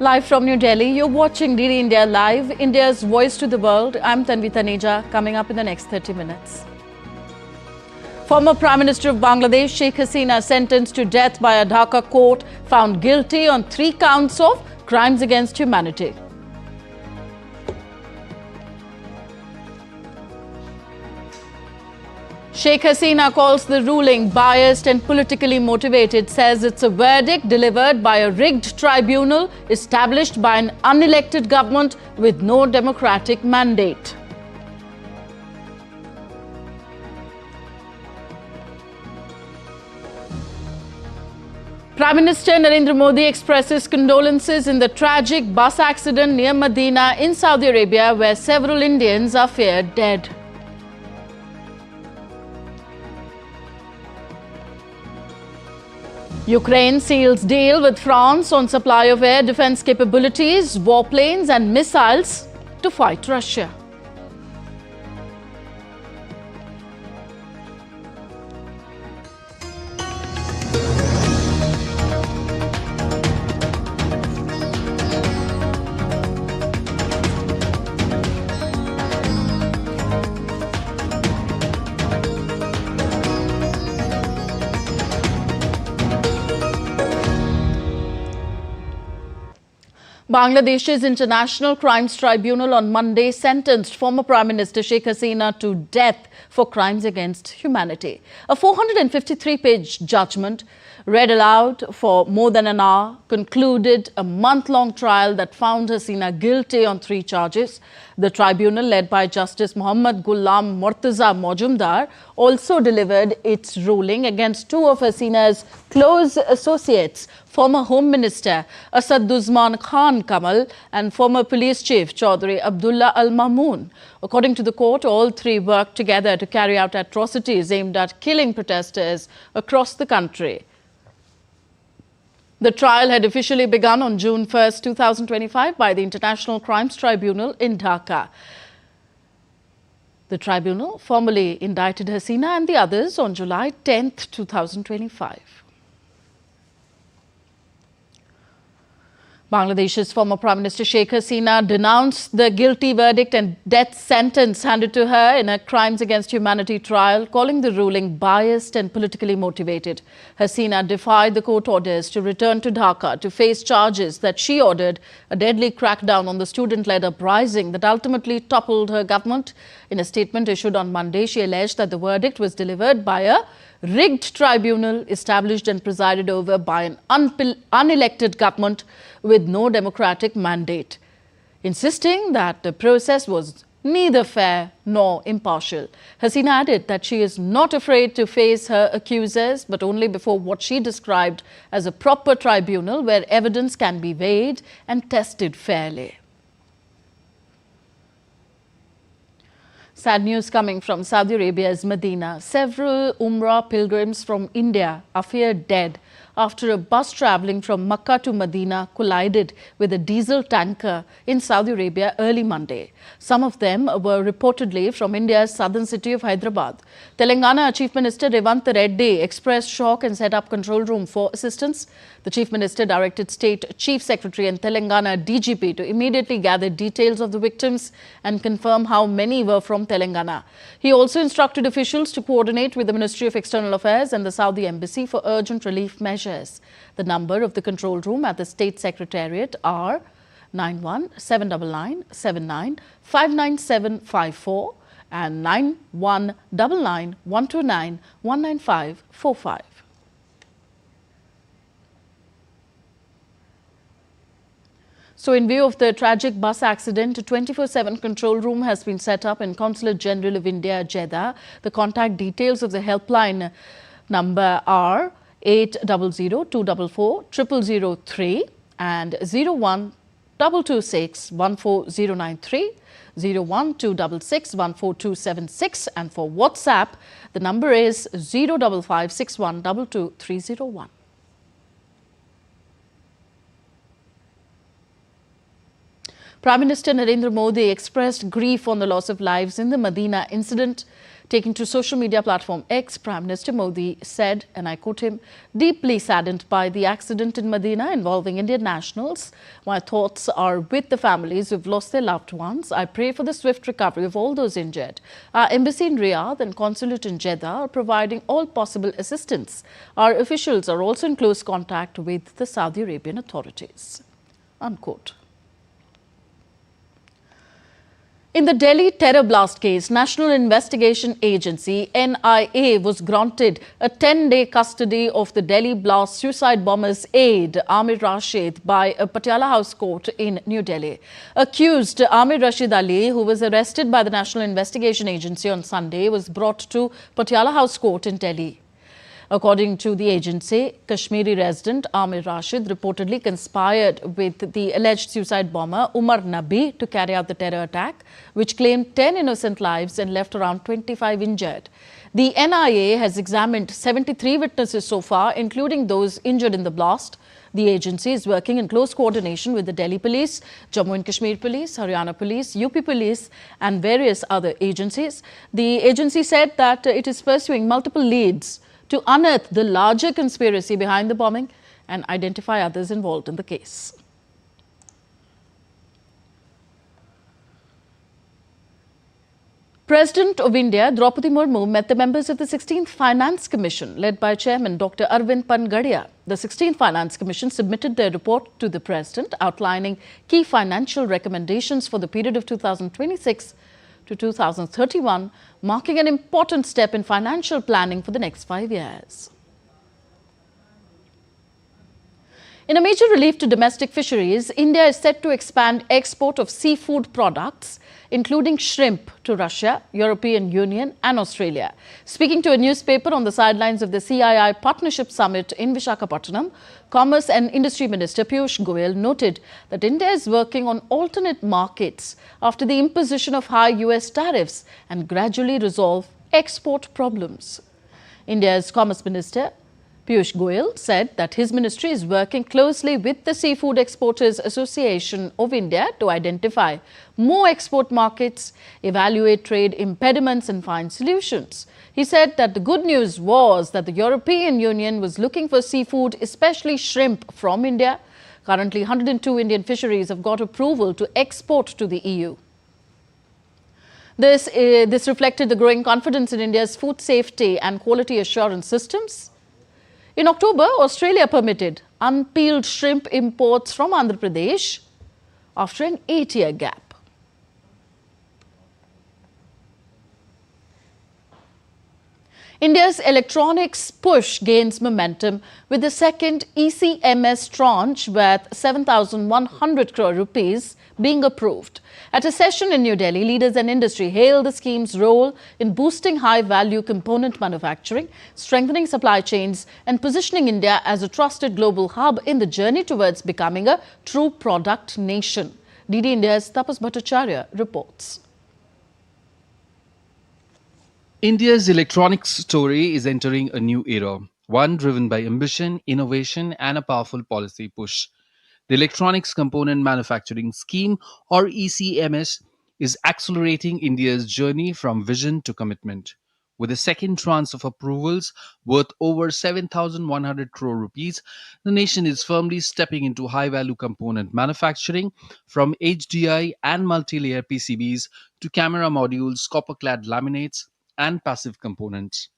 Live from New Delhi, you're watching DD India Live, India's voice to the world. I'm Tanvi Taneja, coming up in the next 30 minutes. Former Prime Minister of Bangladesh, Sheikh Hasina, sentenced to death by a Dhaka court, found guilty on 3 counts of crimes against humanity. Sheikh Hasina calls the ruling biased and politically motivated, says it's a verdict delivered by a rigged tribunal established by an unelected government with no democratic mandate. Prime Minister Narendra Modi expresses condolences in the tragic bus accident near Medina in Saudi Arabia, where several Indians are feared dead. Ukraine seals deal with France on supply of air defense capabilities, warplanes and missiles to fight Russia. Bangladesh's International Crimes Tribunal on Monday sentenced former Prime Minister Sheikh Hasina to death for crimes against humanity. A 453-page judgment read aloud for more than an hour concluded a month-long trial that found Hasina guilty on 3 charges. The tribunal, led by Justice Muhammad Ghulam Murtaza Majumdar, also delivered its ruling against 2 of Hasina's close associates, former Home Minister Asaduzzaman Khan Kamal and former Police Chief Chaudhry Abdullah Al Mamoon. According to the court, all 3 worked together to carry out atrocities aimed at killing protesters across the country. The trial had officially begun on June 1, 2025 by the International Crimes Tribunal in Dhaka. The tribunal formally indicted Hasina and the others on July 10, 2025. Bangladesh's former Prime Minister Sheikh Hasina denounced the guilty verdict and death sentence handed to her in a crimes against humanity trial, calling the ruling biased and politically motivated. Hasina defied the court orders to return to Dhaka to face charges that she ordered a deadly crackdown on the student-led uprising that ultimately toppled her government. In a statement issued on Monday, she alleged that the verdict was delivered by a rigged tribunal established and presided over by an unelected government with no democratic mandate, insisting that the process was neither fair nor impartial. Hasina added that she is not afraid to face her accusers, but only before what she described as a proper tribunal where evidence can be weighed and tested fairly. Sad news coming from Saudi Arabia's Medina. Several Umrah pilgrims from India are feared dead after a bus travelling from Makkah to Medina collided with a diesel tanker in Saudi Arabia early Monday. Some of them were reportedly from India's southern city of Hyderabad. Telangana Chief Minister Revanth Reddy expressed shock and set up control room for assistance. The Chief Minister directed State Chief Secretary and Telangana DGP to immediately gather details of the victims and confirm how many were from Telangana. He also instructed officials to coordinate with the Ministry of External Affairs and the Saudi Embassy for urgent relief measures. The number of the control room at the State Secretariat are 9179 79 59754 and 9199 129 19545. So in view of the tragic bus accident, a 24/7 control room has been set up in Consulate General of India, Jeddah. The contact details of the helpline number are 800-244-0003 and 01226-14093, 01266-14276, and for WhatsApp, the number is 0556122 Prime Minister Narendra Modi expressed grief on the loss of lives in the Medina incident. Taking to social media platform X, Prime Minister Modi said, and I quote him, "Deeply saddened by the accident in Medina involving Indian nationals. My thoughts are with the families who've lost their loved ones. I pray for the swift recovery of all those injured. Our embassy in Riyadh and consulate in Jeddah are providing all possible assistance. Our officials are also in close contact with the Saudi Arabian authorities." Unquote. In the Delhi terror blast case, National Investigation Agency (NIA) was granted a 10-day custody of the Delhi blast suicide bomber's aide Amir Rashid by a Patiala House court in New Delhi. Accused Amir Rashid Ali, who was arrested by the National Investigation Agency on Sunday, was brought to Patiala House court in Delhi. According to the agency, Kashmiri resident Amir Rashid reportedly conspired with the alleged suicide bomber Umar Nabi to carry out the terror attack, which claimed 10 innocent lives and left around 25 injured. The NIA has examined 73 witnesses so far, including those injured in the blast. The agency is working in close coordination with the Delhi Police, Jammu and Kashmir Police, Haryana Police, UP Police and various other agencies. The agency said that it is pursuing multiple leads to unearth the larger conspiracy behind the bombing and identify others involved in the case. President of India, Draupadi Murmu, met the members of the 16th Finance Commission, led by Chairman Dr. Arvind Pangadia. The 16th Finance Commission submitted their report to the President, outlining key financial recommendations for the period of 2026 to 2031, marking an important step in financial planning for the next 5 years. In a major relief to domestic fisheries, India is set to expand export of seafood products, including shrimp, to Russia, European Union and Australia. Speaking to a newspaper on the sidelines of the CII Partnership Summit in Visakhapatnam, Commerce and Industry Minister Piyush Goyal noted that India is working on alternate markets after the imposition of high US tariffs and gradually resolve export problems. India's Commerce Minister Piyush Goyal said that his ministry is working closely with the Seafood Exporters Association of India to identify more export markets, evaluate trade impediments and find solutions. He said that the good news was that the European Union was looking for seafood, especially shrimp, from India. Currently, 102 Indian fisheries have got approval to export to the EU. This reflected the growing confidence in India's food safety and quality assurance systems. In October, Australia permitted unpeeled shrimp imports from Andhra Pradesh after an 8-year gap. India's electronics push gains momentum with the second ECMS tranche worth 7,100 crore rupees being approved. At a session in New Delhi, leaders and industry hailed the scheme's role in boosting high-value component manufacturing, strengthening supply chains and positioning India as a trusted global hub in the journey towards becoming a true product nation. DD India's Tapas Bhattacharya reports. India's electronics story is entering a new era, one driven by ambition, innovation, and a powerful policy push. The Electronics Component Manufacturing Scheme, or ECMS, is accelerating India's journey from vision to commitment. With a second tranche of approvals worth over 7,100 crore rupees, the nation is firmly stepping into high-value component manufacturing, from HDI and multi-layer PCBs to camera modules, copper-clad laminates, and passive components.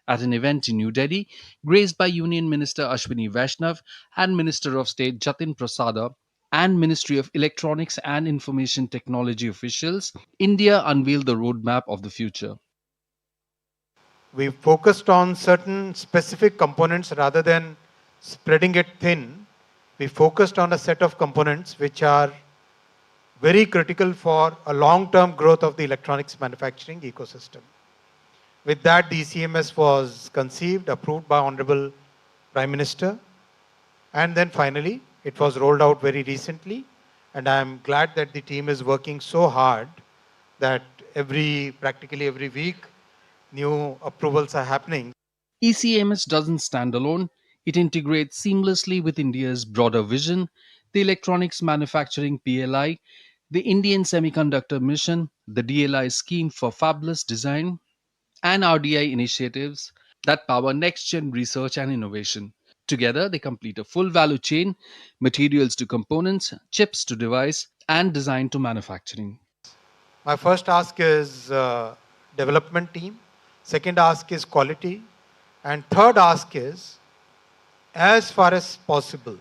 At an event in New Delhi, graced by Union Minister Ashwini Vaishnav and Minister of State Jatin Prasada and Ministry of Electronics and Information Technology officials, India unveiled the roadmap of the future. We focused on certain specific components rather than spreading it thin. We focused on a set of components which are very critical for a long-term growth of the electronics manufacturing ecosystem. With that, the ECMS was conceived, approved by Honorable Prime Minister, and then finally it was rolled out very recently. And I am glad that the team is working so hard that practically every week new approvals are happening. ECMS doesn't stand alone. It integrates seamlessly with India's broader vision, the Electronics Manufacturing PLI, the Indian Semiconductor Mission, the DLI scheme for fabless design, and RDI initiatives that power next gen research and innovation. Together, they complete a full value chain, materials to components, chips to device, and design to manufacturing. My first ask is development team. Second ask is quality. And third ask is, as far as possible,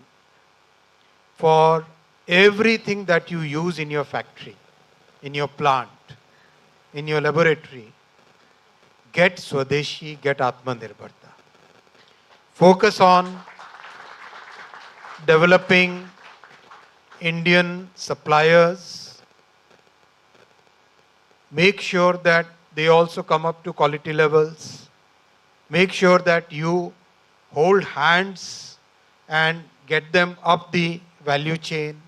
for everything that you use in your factory, in your plant, in your laboratory, get Swadeshi, get Atmanirbharta. Focus on developing Indian suppliers. Make sure that they also come up to quality levels. Make sure that you hold hands and get them up the value chain.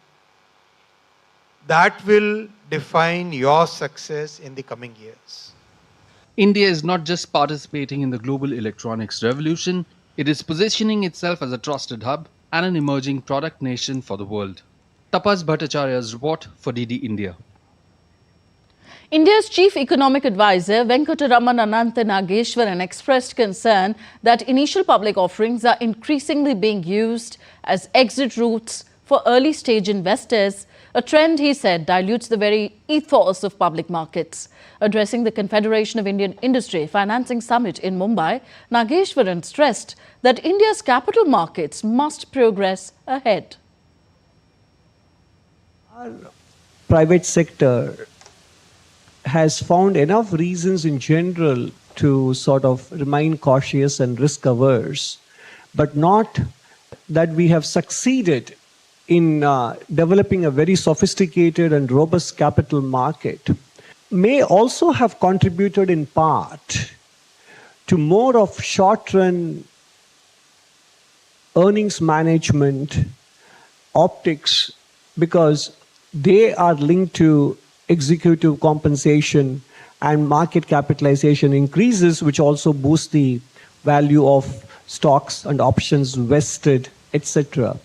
That will define your success in the coming years. India is not just participating in the global electronics revolution, it is positioning itself as a trusted hub and an emerging product nation for the world. Tapas Bhattacharya's report for DD India. India's chief economic advisor Venkataraman Anantha Nageshwaran expressed concern that initial public offerings are increasingly being used as exit routes for early stage investors, a trend, he said, dilutes the very ethos of public markets. Addressing the Confederation of Indian Industry Financing Summit in Mumbai, Nageshwaran stressed that India's capital markets must progress ahead. Our private sector has found enough reasons in general to sort of remain cautious and risk averse, but not that we have succeeded in developing a very sophisticated and robust capital market, may also have contributed in part to more of short-run earnings management optics, because they are linked to executive compensation and market capitalization increases, which also boost the value of stocks and options vested, etc.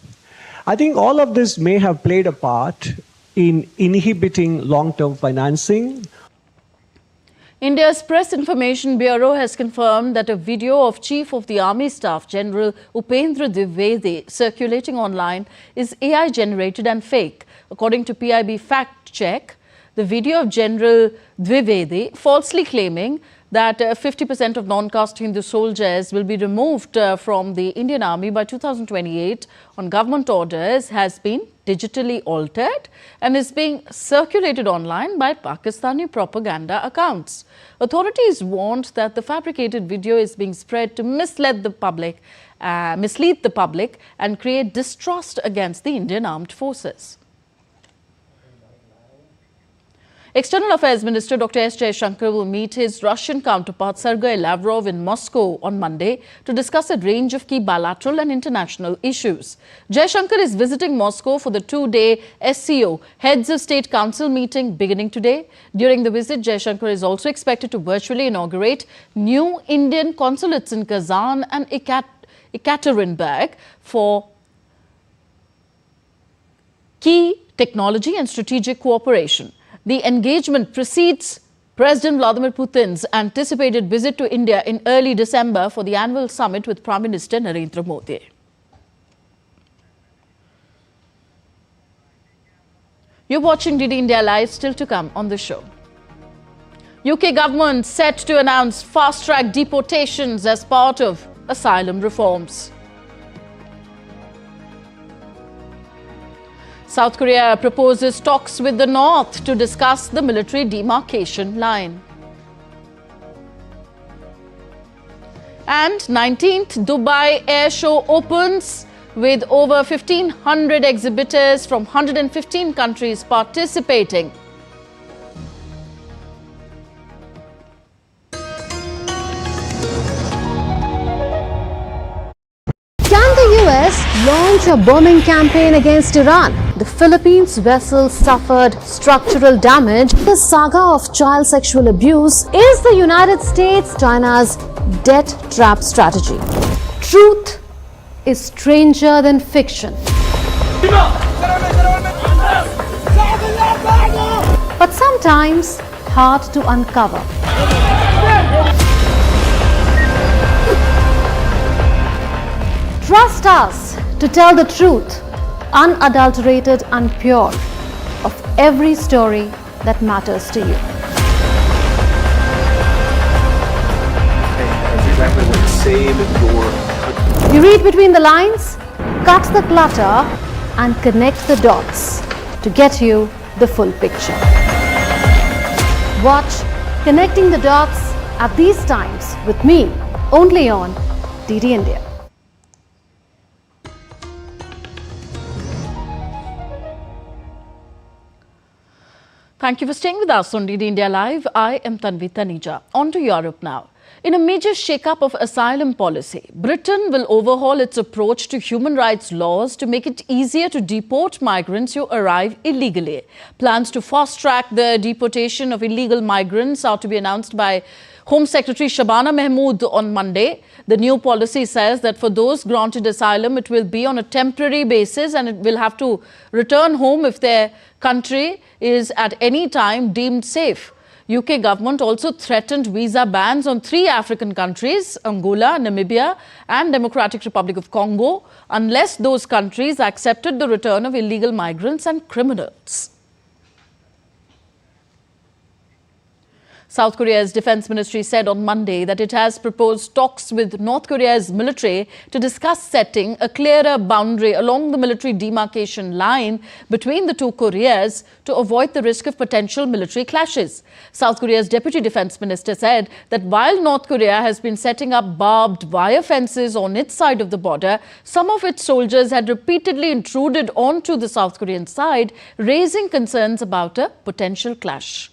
I think all of this may have played a part in inhibiting long-term financing. India's Press Information Bureau has confirmed that a video of Chief of the Army Staff General Upendra Dwivedi circulating online is AI generated and fake. According to PIB Fact Check, the video of General Dwivedi falsely claiming that 50% of non-caste Hindu soldiers will be removed from the Indian Army by 2028 on government orders has been digitally altered and is being circulated online by Pakistani propaganda accounts. Authorities warned that the fabricated video is being spread to mislead the public and create distrust against the Indian Armed Forces. External Affairs Minister Dr. S. Jaishankar will meet his Russian counterpart Sergei Lavrov in Moscow on Monday to discuss a range of key bilateral and international issues. Jaishankar is visiting Moscow for the two-day SCO Heads of State Council meeting beginning today. During the visit, Jaishankar is also expected to virtually inaugurate new Indian consulates in Kazan and Ekaterinburg for key technology and strategic cooperation. The engagement precedes President Vladimir Putin's anticipated visit to India in early December for the annual summit with Prime Minister Narendra Modi. You're watching DD India Live, still to come on the show. UK government set to announce fast-track deportations as part of asylum reforms. South Korea proposes talks with the North to discuss the military demarcation line. And 19th Dubai Air Show opens with over 1,500 exhibitors from 115 countries participating. Can the US launch a bombing campaign against Iran? The Philippines vessel suffered structural damage. The saga of child sexual abuse is the United States China's debt trap strategy. Truth is stranger than fiction. but sometimes hard to uncover. Trust us to tell the truth, unadulterated and pure, of every story that matters to you. Exactly what save your country. You read between the lines, cut the clutter, and connect the dots to get you the full picture. Watch Connecting the Dots at these times with me, only on DD India. Thank you for staying with us on DD India Live. I am Tanvi Taneja. On to Europe now. In a major shake-up of asylum policy, Britain will overhaul its approach to human rights laws to make it easier to deport migrants who arrive illegally. Plans to fast-track the deportation of illegal migrants are to be announced by Home Secretary Shabana Mahmood on Monday. The new policy says that for those granted asylum, it will be on a temporary basis and it will have to return home if their country is at any time deemed safe. UK government also threatened visa bans on 3 African countries, Angola, Namibia and Democratic Republic of Congo, unless those countries accepted the return of illegal migrants and criminals. South Korea's defense ministry said on Monday that it has proposed talks with North Korea's military to discuss setting a clearer boundary along the military demarcation line between the two Koreas to avoid the risk of potential military clashes. South Korea's deputy defense minister said that while North Korea has been setting up barbed wire fences on its side of the border, some of its soldiers had repeatedly intruded onto the South Korean side, raising concerns about a potential clash.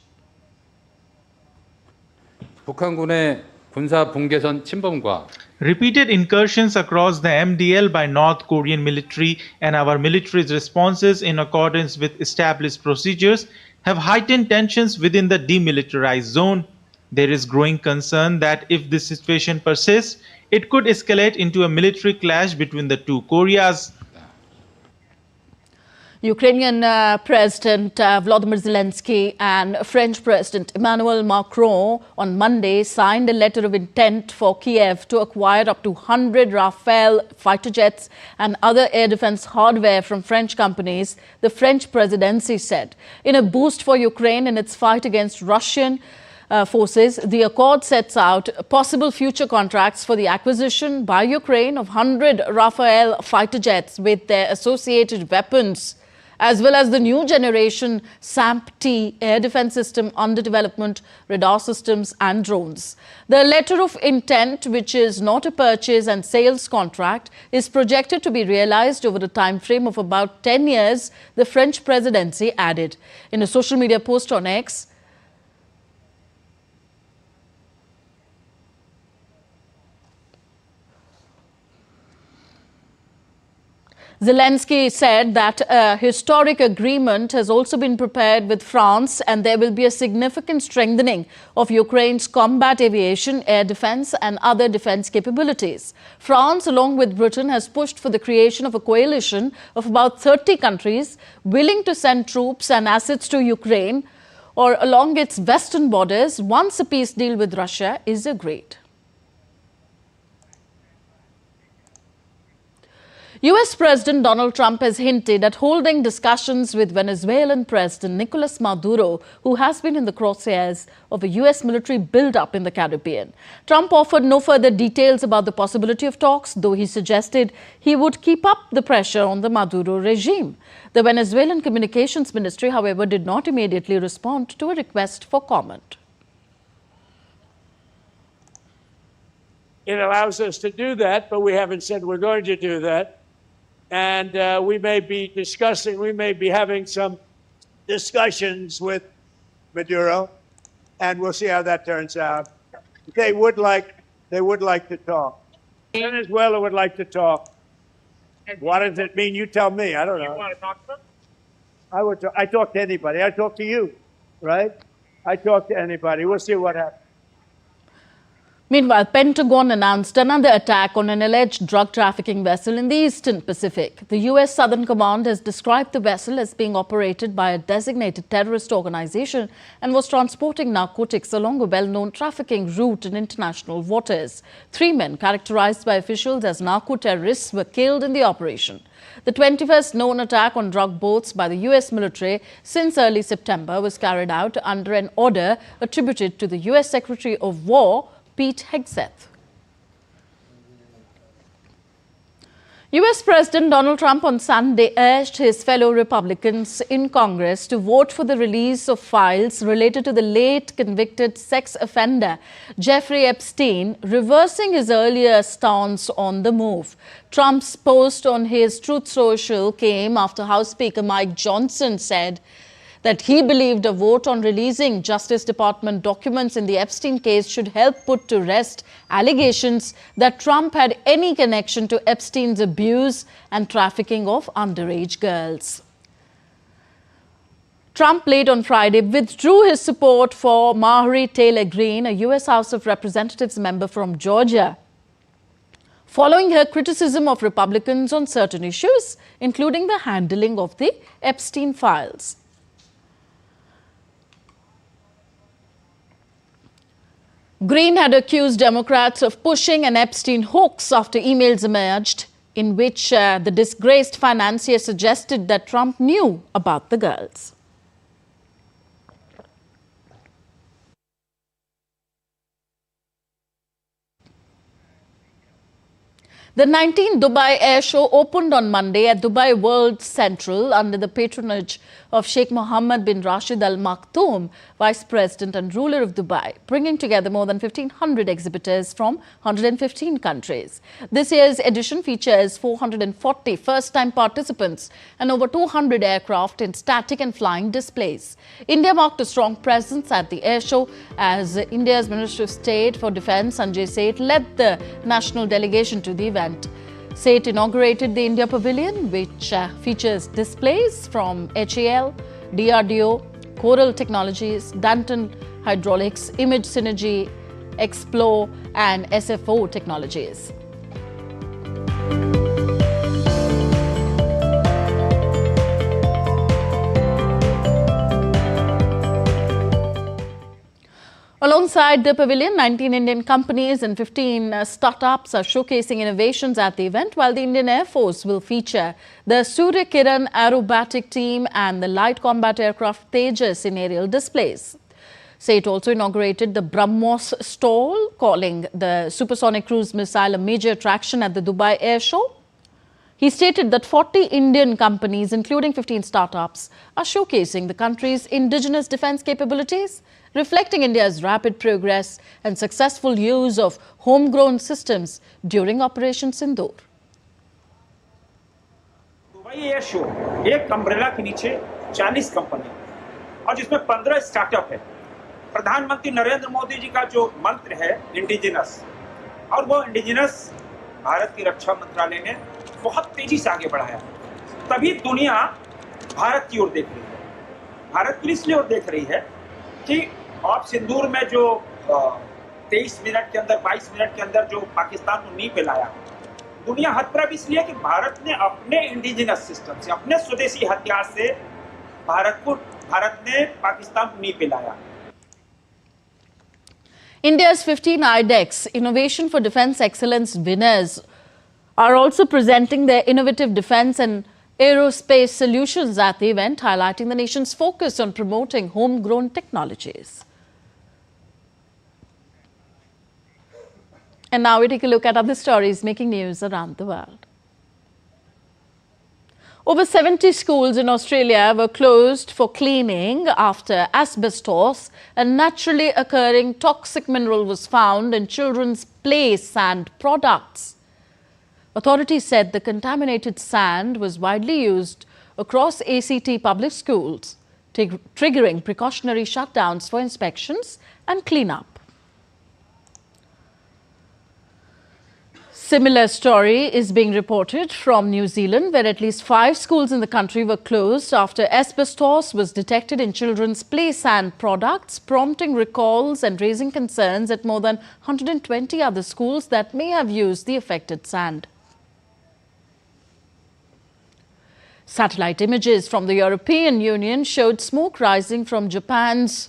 북한군의 군사 분계선 침범과 repeated incursions across the MDL by North Korean military and our military's responses in accordance with established procedures have heightened tensions within the demilitarized zone. There is growing concern that if this situation persists, it could escalate into a military clash between the two Koreas. Ukrainian President Volodymyr Zelenskiy and French President Emmanuel Macron on Monday signed a letter of intent for Kiev to acquire up to 100 Rafale fighter jets and other air defense hardware from French companies, the French presidency said. In a boost for Ukraine in its fight against Russian forces, the accord sets out possible future contracts for the acquisition by Ukraine of 100 Rafale fighter jets with their associated weapons, as well as the new generation SAMP-T air defense system under development, radar systems and drones. The letter of intent, which is not a purchase and sales contract, is projected to be realized over a time frame of about 10 years, the French presidency added. In a social media post on X, Zelenskiy said that a historic agreement has also been prepared with France and there will be a significant strengthening of Ukraine's combat aviation, air defense and other defense capabilities. France, along with Britain, has pushed for the creation of a coalition of about 30 countries willing to send troops and assets to Ukraine or along its western borders once a peace deal with Russia is agreed. US President Donald Trump has hinted at holding discussions with Venezuelan President Nicolas Maduro, who has been in the crosshairs of a US military build-up in the Caribbean. Trump offered no further details about the possibility of talks, though he suggested he would keep up the pressure on the Maduro regime. The Venezuelan Communications Ministry, however, did not immediately respond to a request for comment. It allows us to do that, but we haven't said we're going to do that. And we may be discussing, we may be having some discussions with Maduro, and we'll see how that turns out. They would like to talk. Venezuela would like to talk. What does it mean? You tell me. I don't know. You want to talk to them? I talk to anybody. I talk to you, right? I talk to anybody. We'll see what happens. Meanwhile, Pentagon announced another attack on an alleged drug trafficking vessel in the Eastern Pacific. The U.S. Southern Command has described the vessel as being operated by a designated terrorist organization and was transporting narcotics along a well-known trafficking route in international waters. 3 men, characterized by officials as narco-terrorists, were killed in the operation. The 21st known attack on drug boats by the U.S. military since early September was carried out under an order attributed to the U.S. Secretary of War, Pete Hegseth. U.S. President Donald Trump on Sunday urged his fellow Republicans in Congress to vote for the release of files related to the late convicted sex offender Jeffrey Epstein, reversing his earlier stance on the move. Trump's post on his Truth Social came after House Speaker Mike Johnson said that he believed a vote on releasing Justice Department documents in the Epstein case should help put to rest allegations that Trump had any connection to Epstein's abuse and trafficking of underage girls. Trump late on Friday withdrew his support for Marjorie Taylor Greene, a U.S. House of Representatives member from Georgia, following her criticism of Republicans on certain issues, including the handling of the Epstein files. Greene had accused Democrats of pushing an Epstein hoax after emails emerged in which the disgraced financier suggested that Trump knew about the girls. The 19th Dubai Air Show opened on Monday at Dubai World Central under the patronage of Sheikh Mohammed bin Rashid Al Maktoum, Vice President and ruler of Dubai, bringing together more than 1,500 exhibitors from 115 countries. This year's edition features 440 first-time participants and over 200 aircraft in static and flying displays. India marked a strong presence at the air show as India's Minister of State for Defence, Sanjay Seth, led the national delegation to the event. Seth inaugurated the India Pavilion, which features displays from HAL, DRDO, Coral Technologies, Danton Hydraulics, Image Synergy, Explore and SFO Technologies. Alongside the pavilion, 19 Indian companies and 15 startups are showcasing innovations at the event, while the Indian Air Force will feature the Surya Kiran aerobatic team and the light combat aircraft Tejas in aerial displays. Seth also inaugurated the BrahMos stall, calling the supersonic cruise missile a major attraction at the Dubai Air Show. He stated that 40 Indian companies, including 15 startups, are showcasing the country's indigenous defense capabilities, reflecting India's rapid progress and successful use of homegrown systems during Operation Sindoor. Dubai air show एक umbrella के नीचे 40 company और जिसमें 15 startup है। प्रधानमंत्री नरेंद्र मोदी जी का जो मंत्र है इंडिजिनस, और वो इंडिजिनस भारत की रक्षा मंत्रालय ने बहुत तेजी से आगे बढ़ाया। तभी दुनिया भारत की ओर देख रही है। भारत की इसलिए ओर देख रही है कि ऑप सिंदूर में जो 23 मिनट के अंदर 22 मिनट के अंदर जो पाकिस्तान को नी पे लाया, दुनिया हतप्रभ इसलिए कि भारत ने अपने इंडिजिनस सिस्टम से, अपने स्वदेशी हथियार से भारत ने पाकिस्तान को नी पे लाया। India's 15 IDEX Innovation for Defence Excellence winners are also presenting their innovative defence and aerospace solutions at the event, highlighting the nation's focus on promoting homegrown technologies. And now we take a look at other stories making news around the world. Over 70 schools in Australia were closed for cleaning after asbestos, a naturally occurring toxic mineral, was found in children's play sand products. Authorities said the contaminated sand was widely used across ACT public schools, triggering precautionary shutdowns for inspections and cleanup. Similar story is being reported from New Zealand, where at least 5 schools in the country were closed after asbestos was detected in children's play sand products, prompting recalls and raising concerns at more than 120 other schools that may have used the affected sand. Satellite images from the European Union showed smoke rising from Japan's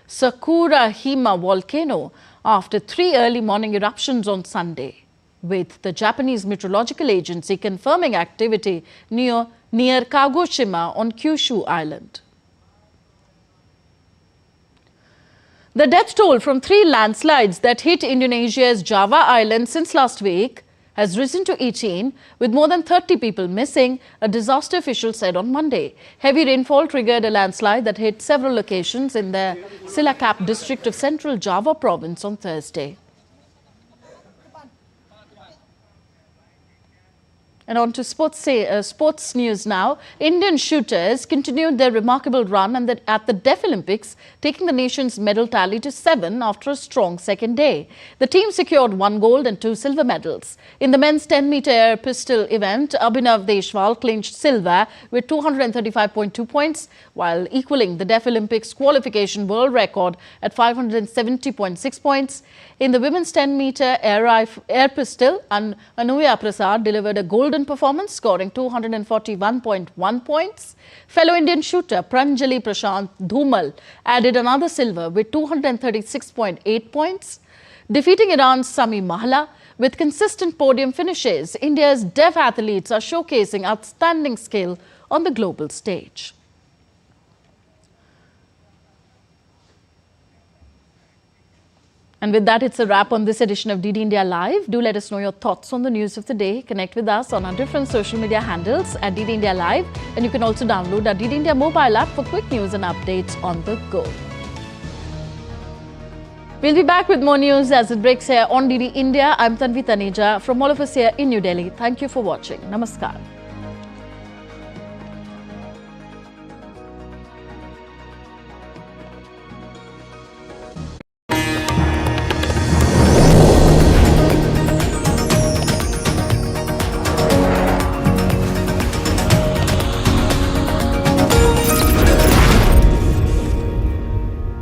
Sakurahima volcano after 3 early morning eruptions on Sunday, with the Japanese Meteorological Agency confirming activity near Kagoshima on Kyushu Island. The death toll from 3 landslides that hit Indonesia's Java Island since last week has risen to 18, with more than 30 people missing, a disaster official said on Monday. Heavy rainfall triggered a landslide that hit several locations in the Cilacap district of Central Java province on Thursday. And on to sports news now. Indian shooters continued their remarkable run at the Deaf Olympics, taking the nation's medal tally to 7 after a strong second day. The team secured 1 gold and 2 silver medals. In the men's 10-meter air pistol event, Abhinav Deshwal clinched silver with 235.2 points, while equaling the Deaf Olympics qualification world record at 570.6 points. In the women's 10-meter air pistol, Anuya Prasad delivered a golden performance, scoring 241.1 points. Fellow Indian shooter Pranjali Prashant Dhumal added another silver with 236.8 points. Defeating Iran's Sami Mahla with consistent podium finishes, India's deaf athletes are showcasing outstanding skill on the global stage. And with that, it's a wrap on this edition of DD India Live. Do let us know your thoughts on the news of the day. Connect with us on our different social media handles at DD India Live. And you can also download our DD India mobile app for quick news and updates on the go. We'll be back with more news as it breaks here on DD India. I'm Tanvi Taneja from all of us here in New Delhi. Thank you for watching. Namaskar.